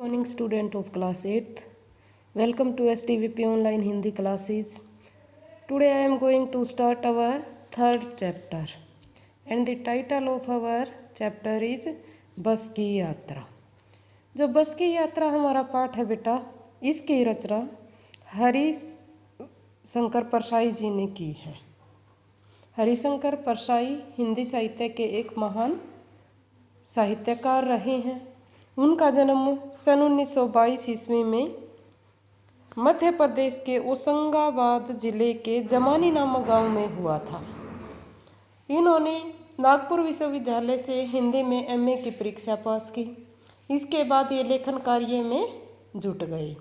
Morning student of class 8th. Welcome to STVP online Hindi classes. Today I am going to start our third chapter and the title of our chapter is बस की यात्रा। जो बस की यात्रा हमारा पाठ है बेटा, इसकी रचना हरिशंकर परसाई जी ने की है। हरिशंकर परसाई हिंदी साहित्य के एक महान साहित्यकार रहे हैं। उनका जन्म सन 1922 ईस्वी में मध्य प्रदेश के होशंगाबाद जिले के जमानी नामक गांव में हुआ था। इन्होंने नागपुर विश्वविद्यालय से हिंदी में एमए की परीक्षा पास की। इसके बाद ये लेखन कार्य में जुट गए।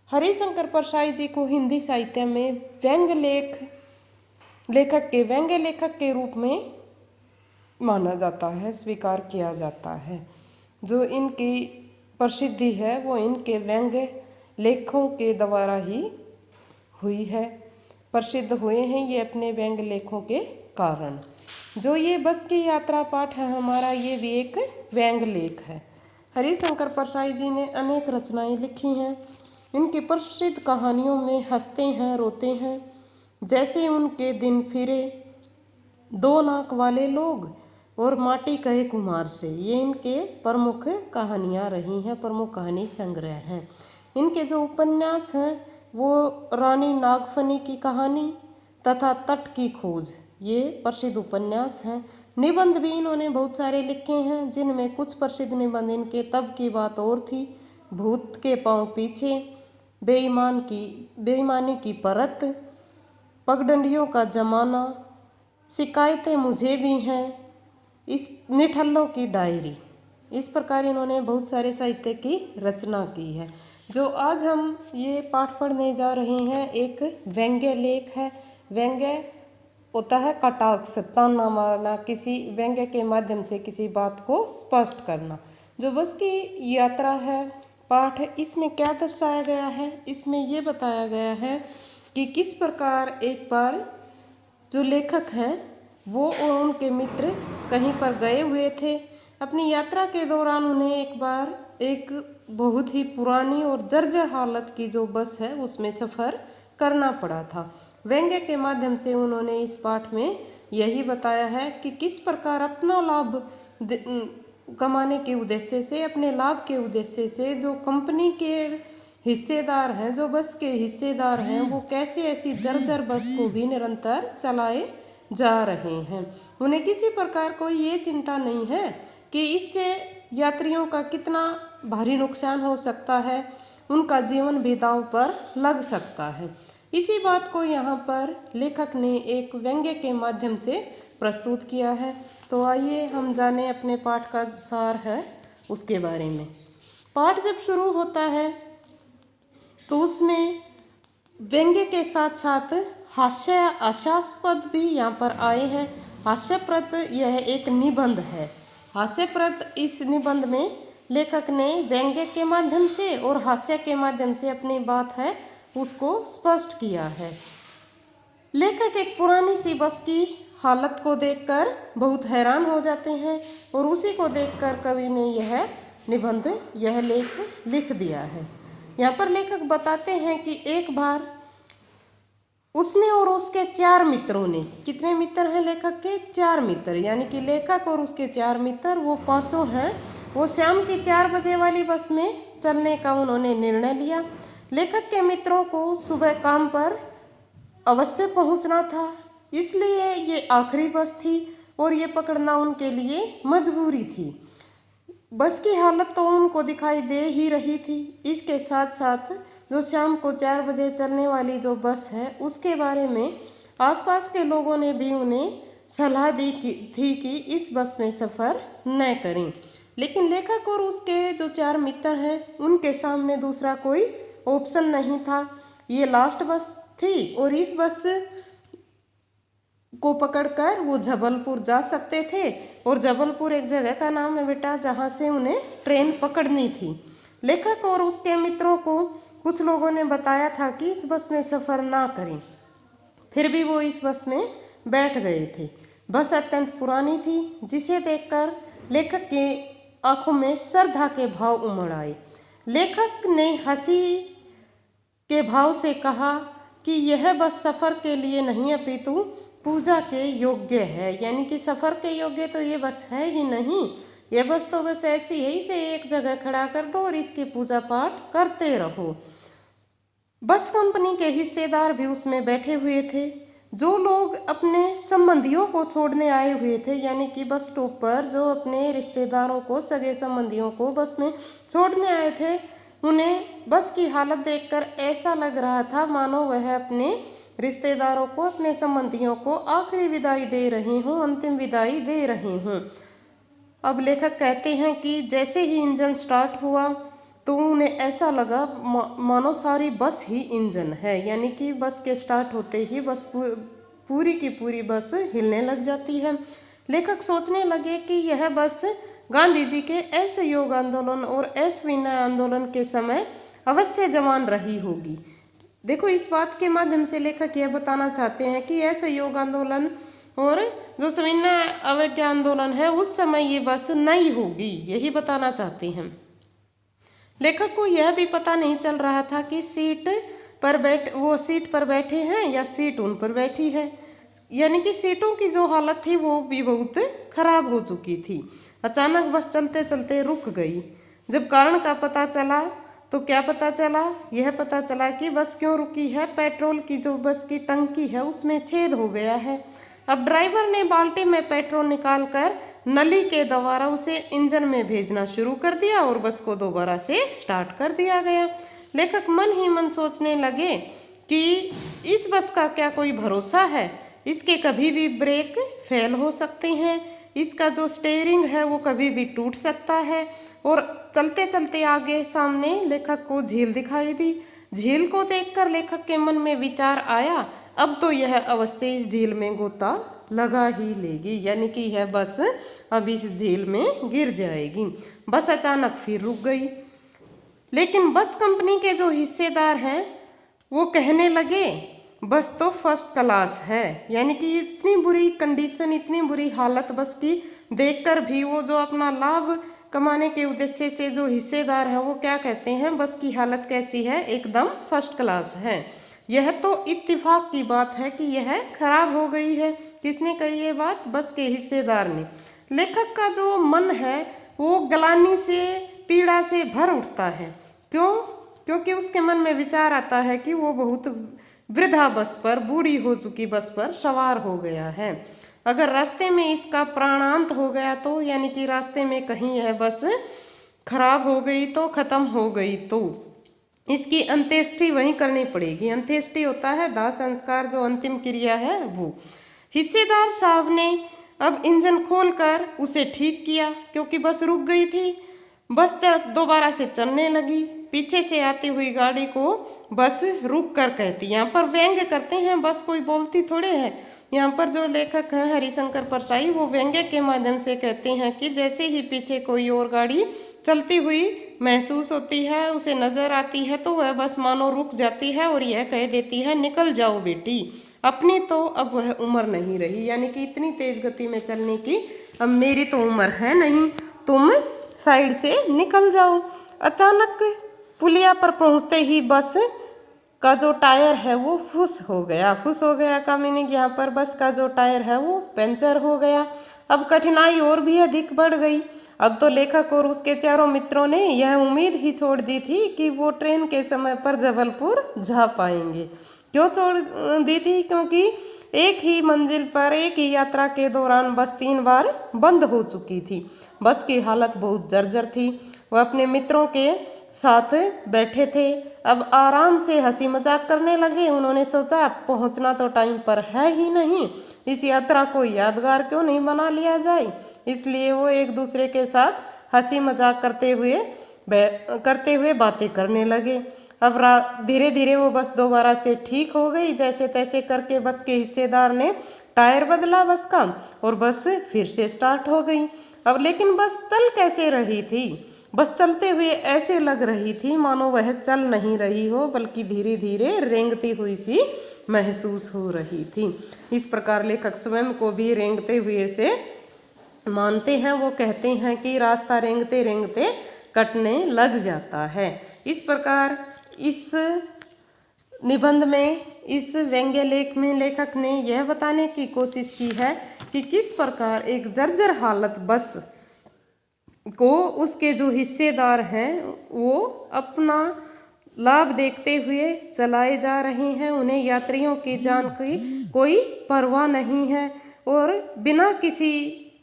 हरिशंकर परसाई जी को हिंदी साहित्य में व्यंग्य लेखक के रूप में माना जाता है, स्वीकार किया जाता है। जो इनकी प्रसिद्धि है वो इनके व्यंग्य लेखों के द्वारा ही हुई है। प्रसिद्ध हुए हैं ये अपने व्यंग्य लेखों के कारण। जो ये बस की यात्रा पाठ है हमारा, ये भी एक व्यंग्य लेख है। हरिशंकर परसाई जी ने अनेक रचनाएं लिखी हैं। इनकी प्रसिद्ध कहानियों में हंसते हैं रोते हैं, जैसे उनके दिन फिरे, दो नाक वाले लोग और माटी कहे कुम्हार से, ये इनके प्रमुख कहानियाँ रही हैं, प्रमुख कहानी संग्रह हैं। इनके जो उपन्यास हैं वो रानी नागफनी की कहानी तथा तट की खोज, ये प्रसिद्ध उपन्यास हैं। निबंध भी इन्होंने बहुत सारे लिखे हैं, जिनमें कुछ प्रसिद्ध निबंध इनके तब की बात और थी, भूत के पांव पीछे, बेईमानी की परत, पगडंडियों का जमाना, शिकायतें मुझे भी हैं, इस निठल्लों की डायरी। इस प्रकार इन्होंने बहुत सारे साहित्य की रचना की है। जो आज हम ये पाठ पढ़ने जा रहे हैं एक व्यंग्य लेख है। व्यंग्य होता है कटाक्ष, ताना मारना, किसी व्यंग्य के माध्यम से किसी बात को स्पष्ट करना। जो बस की यात्रा है पाठ, इसमें क्या दर्शाया गया है, इसमें ये बताया गया है कि किस प्रकार एक बार जो लेखक हैं वो और उनके मित्र कहीं पर गए हुए थे। अपनी यात्रा के दौरान उन्हें एक बार एक बहुत ही पुरानी और जर्जर हालत की जो बस है उसमें सफ़र करना पड़ा था। व्यंग्य के माध्यम से उन्होंने इस पाठ में यही बताया है कि किस प्रकार अपना लाभ कमाने के उद्देश्य से, अपने लाभ के उद्देश्य से जो कंपनी के हिस्सेदार हैं, जो बस के हिस्सेदार हैं, वो कैसे ऐसी जर्जर बस को भी निरंतर चलाए जा रहे हैं। उन्हें किसी प्रकार कोई ये चिंता नहीं है कि इससे यात्रियों का कितना भारी नुकसान हो सकता है, उनका जीवन भी दांव पर लग सकता है। इसी बात को यहाँ पर लेखक ने एक व्यंग्य के माध्यम से प्रस्तुत किया है। तो आइए हम जाने अपने पाठ का सार है उसके बारे में। पाठ जब शुरू होता है तो उसमें व्यंग्य के साथ साथ हास्यास्पद भी यहाँ पर आए हैं। हास्यप्रद यह एक निबंध है। हास्यप्रद इस निबंध में लेखक ने व्यंग्य के माध्यम से और हास्य के माध्यम से अपनी बात है उसको स्पष्ट किया है। लेखक एक पुरानी सी बस की हालत को देखकर बहुत हैरान हो जाते हैं और उसी को देखकर कवि ने यह निबंध, यह लेख लिख दिया है। यहाँ पर लेखक बताते हैं कि एक बार उसने और उसके 4 मित्रों ने, कितने मित्र हैं लेखक के? 4 मित्र, यानी कि लेखक और उसके 4 मित्र, वो पांचों हैं, वो शाम की 4 बजे वाली बस में चलने का उन्होंने निर्णय लिया। लेखक के मित्रों को सुबह काम पर अवश्य पहुंचना था, इसलिए ये आखिरी बस थी और ये पकड़ना उनके लिए मजबूरी थी। बस की हालत तो उनको दिखाई दे ही रही थी। इसके साथ साथ जो शाम को 4 बजे चलने वाली जो बस है उसके बारे में आसपास के लोगों ने भी उन्हें सलाह दी थी कि इस बस में सफ़र न करें। लेकिन लेखक और उसके जो 4 मित्र हैं उनके सामने दूसरा कोई ऑप्शन नहीं था। ये लास्ट बस थी और इस बस को पकड़कर वो जबलपुर जा सकते थे और जबलपुर एक जगह का नाम है बेटा जहाँ से उन्हें ट्रेन पकड़नी थी। लेखक और उसके मित्रों को कुछ लोगों ने बताया था कि इस बस में सफ़र ना करें, फिर भी वो इस बस में बैठ गए थे। बस अत्यंत पुरानी थी, जिसे देखकर लेखक के आंखों में श्रद्धा के भाव उमड़ आए। लेखक ने हंसी के भाव से कहा कि यह बस सफ़र के लिए नहीं अपितु पूजा के योग्य है। यानी कि सफ़र के योग्य तो ये बस है ही नहीं, ये बस तो बस ऐसी है, इसे एक जगह खड़ा कर दो और इसकी पूजा पाठ करते रहो। बस कंपनी के हिस्सेदार भी उसमें बैठे हुए थे। जो लोग अपने संबंधियों को छोड़ने आए हुए थे, यानी कि बस स्टॉप पर जो अपने रिश्तेदारों को, सगे संबंधियों को बस में छोड़ने आए थे, उन्हें बस की हालत देखकर ऐसा लग रहा था मानो वह अपने रिश्तेदारों को, अपने संबंधियों को आखिरी विदाई दे रहे हों, अंतिम विदाई दे रहे हों। अब लेखक कहते हैं कि जैसे ही इंजन स्टार्ट हुआ तो उन्हें ऐसा लगा मानो सारी बस ही इंजन है। यानी कि बस के स्टार्ट होते ही बस पूरी की पूरी बस हिलने लग जाती है। लेखक सोचने लगे कि यह बस गांधी जी के असहयोग आंदोलन और असविनय आंदोलन के समय अवश्य जवान रही होगी। देखो, इस बात के माध्यम से लेखक यह बताना चाहते हैं कि असहयोग आंदोलन और जो सविनय अवज्ञा आंदोलन है उस समय ये बस नई होगी, यही बताना चाहते हैं। लेखक को यह भी पता नहीं चल रहा था कि सीट पर बैठे हैं या सीट उन पर बैठी है। यानी कि सीटों की जो हालत थी वो भी बहुत खराब हो चुकी थी। अचानक बस चलते चलते रुक गई। जब कारण का पता चला तो क्या पता चला? यह पता चला कि बस क्यों रुकी है। पेट्रोल की जो बस की टंकी है उसमें छेद हो गया है। अब ड्राइवर ने बाल्टी में पेट्रोल निकालकर नली के द्वारा उसे इंजन में भेजना शुरू कर दिया और बस को दोबारा से स्टार्ट कर दिया गया। लेखक मन ही मन सोचने लगे कि इस बस का क्या कोई भरोसा है? इसके कभी भी ब्रेक फेल हो सकते हैं, इसका जो स्टीयरिंग है वो कभी भी टूट सकता है। और चलते चलते आगे सामने लेखक को झील दिखाई दी। झील को देखकर लेखक के मन में विचार आया, अब तो यह अवश्य इस झील में गोता लगा ही लेगी। यानी कि यह बस अब इस झील में गिर जाएगी। बस अचानक फिर रुक गई। लेकिन बस कंपनी के जो हिस्सेदार हैं वो कहने लगे बस तो फर्स्ट क्लास है। यानी कि इतनी बुरी कंडीशन, इतनी बुरी हालत बस की देखकर भी वो जो अपना लाभ कमाने के उद्देश्य से जो हिस्सेदार है वो क्या कहते हैं, बस की हालत कैसी है? एकदम फर्स्ट क्लास है। यह तो इत्तेफाक की बात है कि यह खराब हो गई है। किसने कही ये बात? बस के हिस्सेदार ने। लेखक का जो मन है वो ग्लानि से, पीड़ा से भर उठता है। क्यों? क्योंकि उसके मन में विचार आता है कि वो बहुत वृद्धा बस पर, बूढ़ी हो चुकी बस पर सवार हो गया है। अगर रास्ते में इसका प्राणांत हो गया तो, यानी कि रास्ते में कहीं यह बस खराब हो गई तो, खत्म हो गई तो इसकी अंत्येष्टि वहीं करनी पड़ेगी। अंत्येष्टि होता है दाह संस्कार, जो अंतिम क्रिया है वो। हिस्सेदार साहब ने अब इंजन खोलकर उसे ठीक किया, क्योंकि बस रुक गई थी। बस दोबारा से चलने लगी। पीछे से आती हुई गाड़ी को बस रुक कर कहती, यहाँ पर व्यंग्य करते हैं, बस कोई बोलती थोड़े है। यहाँ पर जो लेखक हैं हरिशंकर परसाई, वो व्यंग्य के माध्यम से कहते हैं कि जैसे ही पीछे कोई और गाड़ी चलती हुई महसूस होती है, उसे नजर आती है, तो वह बस मानो रुक जाती है और यह कह देती है, निकल जाओ बेटी, अपनी तो अब वह उम्र नहीं रही। यानी कि इतनी तेज गति में चलने की अब मेरी तो उम्र है नहीं, तुम साइड से निकल जाओ। अचानक पुलिया पर पहुंचते ही बस का जो टायर है वो फुस हो गया। फुस हो गया का मीनिंग यहाँ पर बस का जो टायर है वो पंचर हो गया। अब कठिनाई और भी अधिक बढ़ गई। अब तो लेखक और उसके चारों मित्रों ने यह उम्मीद ही छोड़ दी थी कि वो ट्रेन के समय पर जबलपुर जा पाएंगे। क्यों छोड़ दी थी? क्योंकि एक ही मंजिल पर, एक ही यात्रा के दौरान बस 3 बार बंद हो चुकी थी। बस की हालत बहुत जर्जर थी। वह अपने मित्रों के साथ बैठे थे। अब आराम से हंसी मजाक करने लगे। उन्होंने सोचा पहुंचना तो टाइम पर है ही नहीं, इस यात्रा को यादगार क्यों नहीं बना लिया जाए। इसलिए वो एक दूसरे के साथ हंसी मजाक करते हुए बातें करने लगे। अब धीरे धीरे वो बस दोबारा से ठीक हो गई। जैसे तैसे करके बस के हिस्सेदार ने टायर बदला बस का और बस फिर से स्टार्ट हो गई। अब लेकिन बस चल कैसे रही थी? बस चलते हुए ऐसे लग रही थी मानो वह चल नहीं रही हो, बल्कि धीरे धीरे रेंगती हुई सी महसूस हो रही थी। इस प्रकार लेखक स्वयं को भी रेंगते हुए से मानते हैं। वो कहते हैं कि रास्ता रेंगते रेंगते कटने लग जाता है। इस प्रकार इस निबंध में, इस व्यंग्य लेख में लेखक ने यह बताने की कोशिश की है कि किस प्रकार एक जर्जर हालत बस को उसके जो हिस्सेदार हैं वो अपना लाभ देखते हुए चलाए जा रहे हैं। उन्हें यात्रियों की जान की कोई परवाह नहीं है और बिना किसी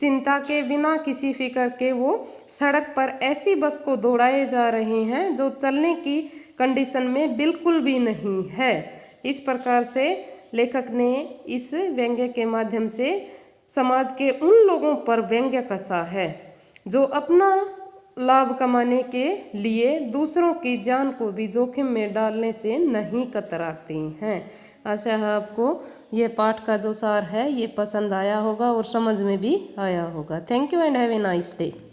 चिंता के, बिना किसी फिक्र के वो सड़क पर ऐसी बस को दौड़ाए जा रहे हैं जो चलने की कंडीशन में बिल्कुल भी नहीं है। इस प्रकार से लेखक ने इस व्यंग्य के माध्यम से समाज के उन लोगों पर व्यंग्य कसा है जो अपना लाभ कमाने के लिए दूसरों की जान को भी जोखिम में डालने से नहीं कतराते हैं। आशा है आपको ये पाठ का जो सार है ये पसंद आया होगा और समझ में भी आया होगा। Thank you and have a nice day.